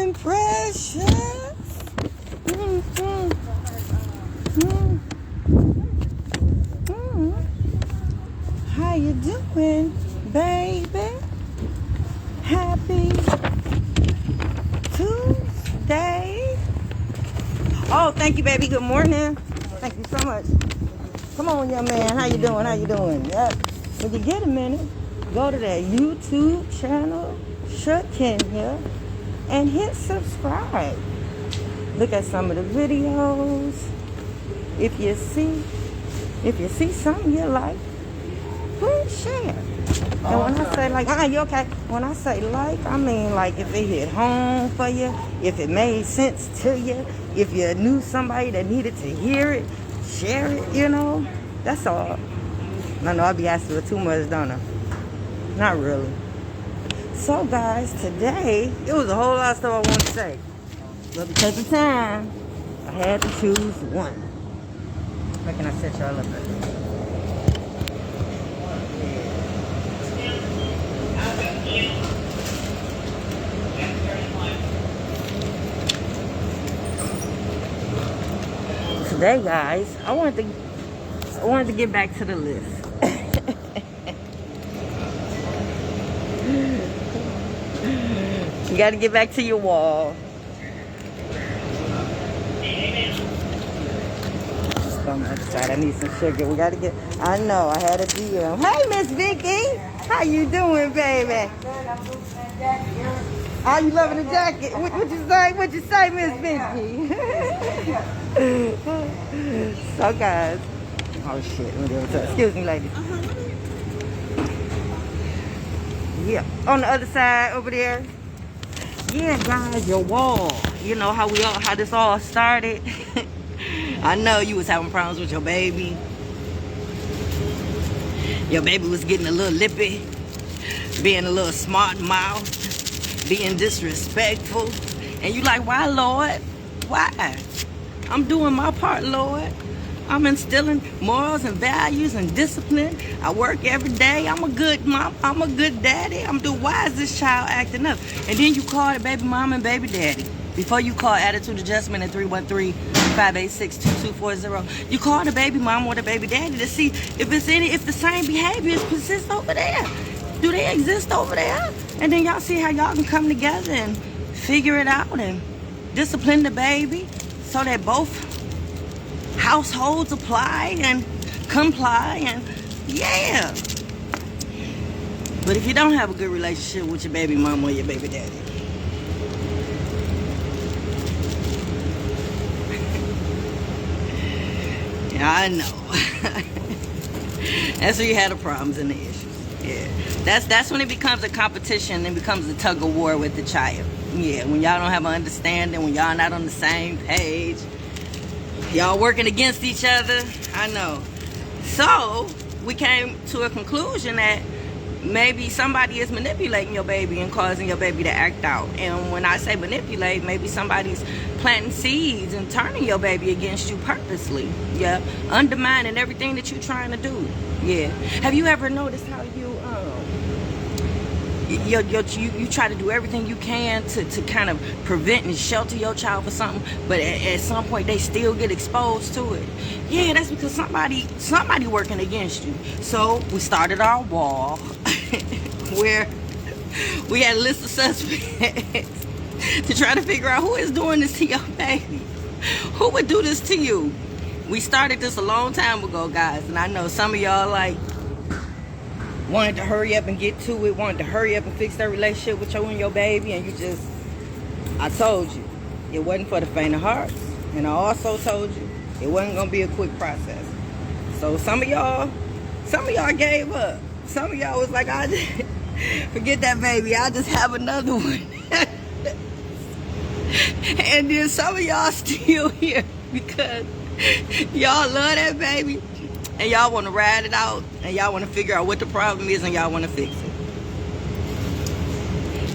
doing, precious? How you doing, baby? Happy Tuesday. Oh, thank you, baby. Good morning. Thank you so much. Come on, young man. How you doing? How you doing? Yeah. When you get a minute, go to that YouTube channel, Shakenya, and hit subscribe. Look at some of the videos. If you see something you like, please share. And when I say like, you okay? When I say like, I mean like if it hit home for you, if it made sense to you, if you knew somebody that needed to hear it, share it, you know? That's all. I know I be asking for too much, don't I? Not really. So guys, today, it was a whole lot of stuff I wanted to say. But because of time, I had to choose one. How can I set y'all up? Today, guys, I wanted to get back to the list. You got to get back to your wall. On the other side, I need some sugar. We got to get. I know. I had a DM. Hey, Miss Vicky, how you doing, baby? Are you loving the jacket? What you say? What you say, Miss Vicky? So, guys. Oh shit! Excuse me, ladies. Yeah, on the other side over there. Yeah, guys, your wall. You know how this all started. I know you was having problems with your baby. Your baby was getting a little lippy, being a little smart mouth, being disrespectful. And you like, why, Lord? Why? I'm doing my part, Lord. I'm instilling morals and values and discipline. I work every day. I'm a good mom. I'm a good daddy. Why is this child acting up? And then you call the baby mom and baby daddy. Before you call attitude adjustment at 313-586-2240, you call the baby mom or the baby daddy to see if the same behaviors persist over there. Do they exist over there? And then y'all see how y'all can come together and figure it out and discipline the baby so that both households apply and comply and yeah. But if you don't have a good relationship with your baby mom or your baby daddy, I know. That's where you had the problems and the issues. Yeah. That's when it becomes a competition and becomes a tug of war with the child. Yeah, when y'all don't have an understanding, when y'all not on the same page, y'all working against each other. I know. So we came to a conclusion that maybe somebody is manipulating your baby and causing your baby to act out. And when I say manipulate, maybe somebody's planting seeds and turning your baby against you purposely. Yeah, undermining everything that you're trying to do. Yeah. Have you ever noticed how you try to do everything you can to kind of prevent and shelter your child for something, but at some point they still get exposed to it? Yeah, that's because somebody working against you. So we started our wall where we had a list of suspects to try to figure out who is doing this to your baby. Who would do this to you? We started this a long time ago, guys, and I know some of y'all like wanted to hurry up and get to it, wanted to hurry up and fix that relationship with you and your baby, and I told you, it wasn't for the faint of hearts. And I also told you, it wasn't going to be a quick process. So some of y'all gave up. Some of y'all was like, forget that baby, I'll just have another one. And then some of y'all still here because y'all love that baby. And y'all want to ride it out, and y'all want to figure out what the problem is, and y'all want to fix it.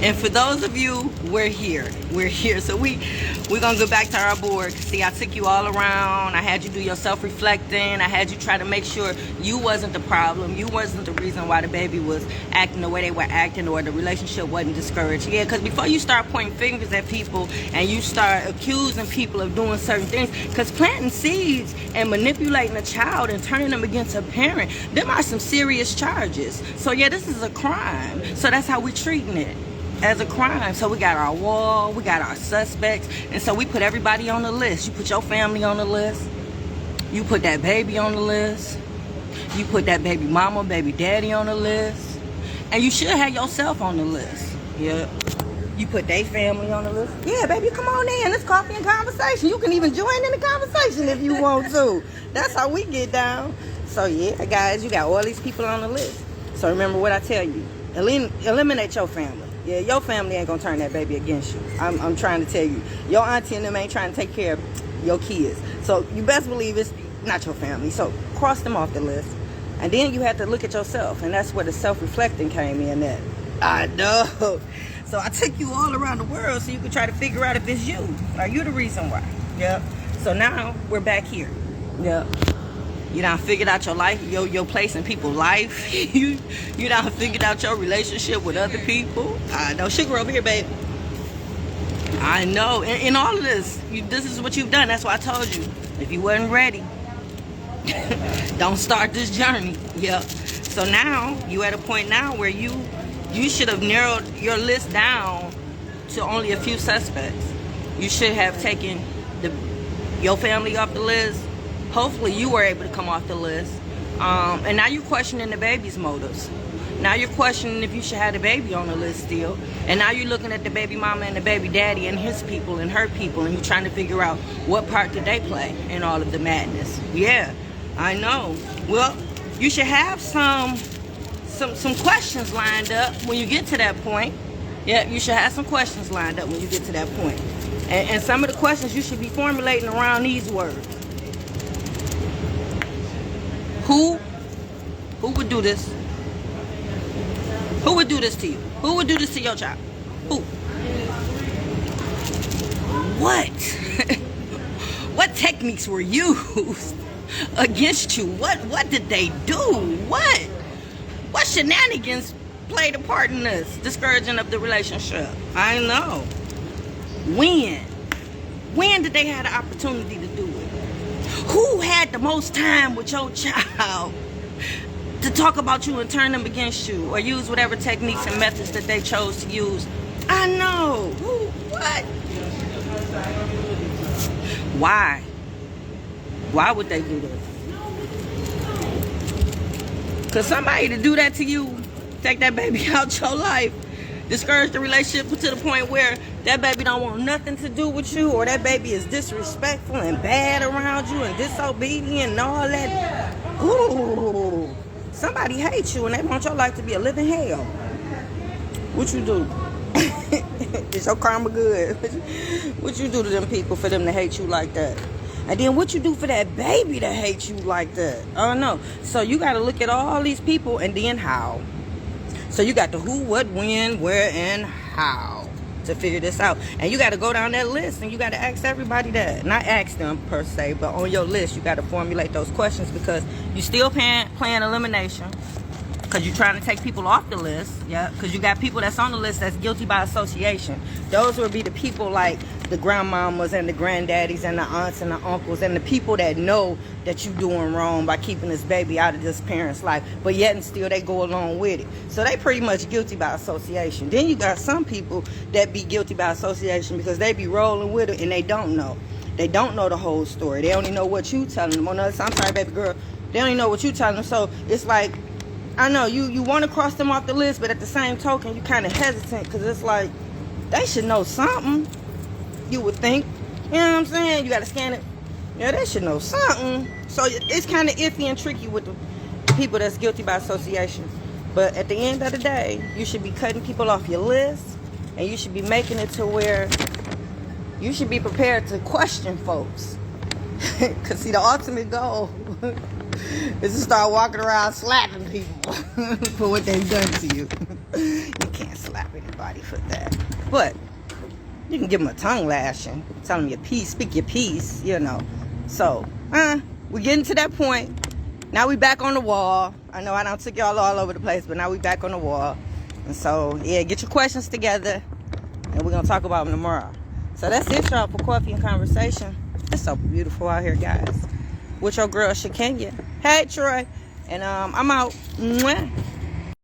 And for those of you, we're here. We're here. So we're going to go back to our board. See, I took you all around. I had you do your self-reflecting. I had you try to make sure you wasn't the problem. You wasn't the reason why the baby was acting the way they were acting or the relationship wasn't discouraged. Yeah, because before you start pointing fingers at people and you start accusing people of doing certain things, because planting seeds and manipulating a child and turning them against a parent, them are some serious charges. So yeah, this is a crime. So that's how we're treating it. As a crime. So we got our wall, we got our suspects, and so we put everybody on the list. You put your family on the list, you put that baby on the list, you put that baby mama, baby daddy on the list, and you should have yourself on the list. Yeah, you put their family on the list. Yeah, baby, come on in, it's coffee and conversation. You can even join in the conversation if you want to. That's how we get down. So yeah, guys, you got all these people on the list. So remember what I tell you, eliminate your family. Yeah, your family ain't gonna turn that baby against you. I'm trying to tell you. Your auntie and them ain't trying to take care of your kids. So you best believe it's not your family. So cross them off the list. And then you have to look at yourself. And that's where the self-reflecting came in at. I know. So I took you all around the world so you could try to figure out if it's you. Are you the reason why? Yep. So now we're back here. Yep. You done figured out your life, your place in people's life. you done figured out your relationship with other people. I know. Sugar over here, babe. I know. In all of this, this is what you've done. That's why I told you. If you wasn't ready, don't start this journey. Yep. So now, you at a point now where you should have narrowed your list down to only a few suspects. You should have taken your family off the list. Hopefully you were able to come off the list. And now you're questioning the baby's motives. Now you're questioning if you should have the baby on the list still. And now you're looking at the baby mama and the baby daddy and his people and her people, and you're trying to figure out what part did they play in all of the madness. Yeah, I know. Well, you should have some questions lined up when you get to that point. Yeah, you should have some questions lined up when you get to that point. And some of the questions you should be formulating around these words. Who would do this? Who would do this to you? Who would do this to your child? Who? What? What techniques were used against you? What did they do? What shenanigans played a part in this discouraging of the relationship? I know. When did they have the opportunity to do it? Who had the most time with your child to talk about you and turn them against you or use whatever techniques and methods that they chose to use? I know. Who? What? Why? Why would they do this? Because somebody to do that to you, take that baby out your life, discourage the relationship to the point where that baby don't want nothing to do with you, or that baby is disrespectful and bad around you and disobedient and all that. Ooh, somebody hates you and they want your life to be a living hell. What you do? Is your karma good? What you do to them people for them to hate you like that? And then what you do for that baby to hate you like that? Oh no. So you got to look at all these people and then how. So you got the who, what, when, where, and how to figure this out. And you got to go down that list and you got to ask everybody that. Not ask them per se, but on your list you got to formulate those questions, because you still playing elimination. Because you're trying to take people off the list. Yeah, because you got people that's on the list that's guilty by association. Those would be the people like the grandmamas and the granddaddies and the aunts and the uncles and the people that know that you're doing wrong by keeping this baby out of this parent's life, but yet and still they go along with it. So they pretty much guilty by association. Then you got some people that be guilty by association because they be rolling with it and they don't know. They don't know the whole story. They only know what you telling them. On the other side, I'm sorry, baby girl. They only know what you telling them. So it's like, I know you want to cross them off the list, but at the same token, you kind of hesitant because it's like they should know something. You would think, you know what I'm saying? You got to scan it. Yeah, they should know something. So it's kind of iffy and tricky with the people that's guilty by association. But at the end of the day, you should be cutting people off your list, and you should be making it to where you should be prepared to question folks. Because see, the ultimate goal is to start walking around slapping people for what they've done to you. You can't slap anybody for that. But you can give them a tongue lashing. Tell them your piece. Speak your piece, you know. So, we're getting to that point. Now we back on the wall. I know I done took y'all all over the place, but now we back on the wall. And so, yeah, get your questions together. And we're going to talk about them tomorrow. So that's it, y'all, for Coffee and Conversation. It's so beautiful out here, guys. With your girl, Shakenya. Hey, Troy. And I'm out. Mwah.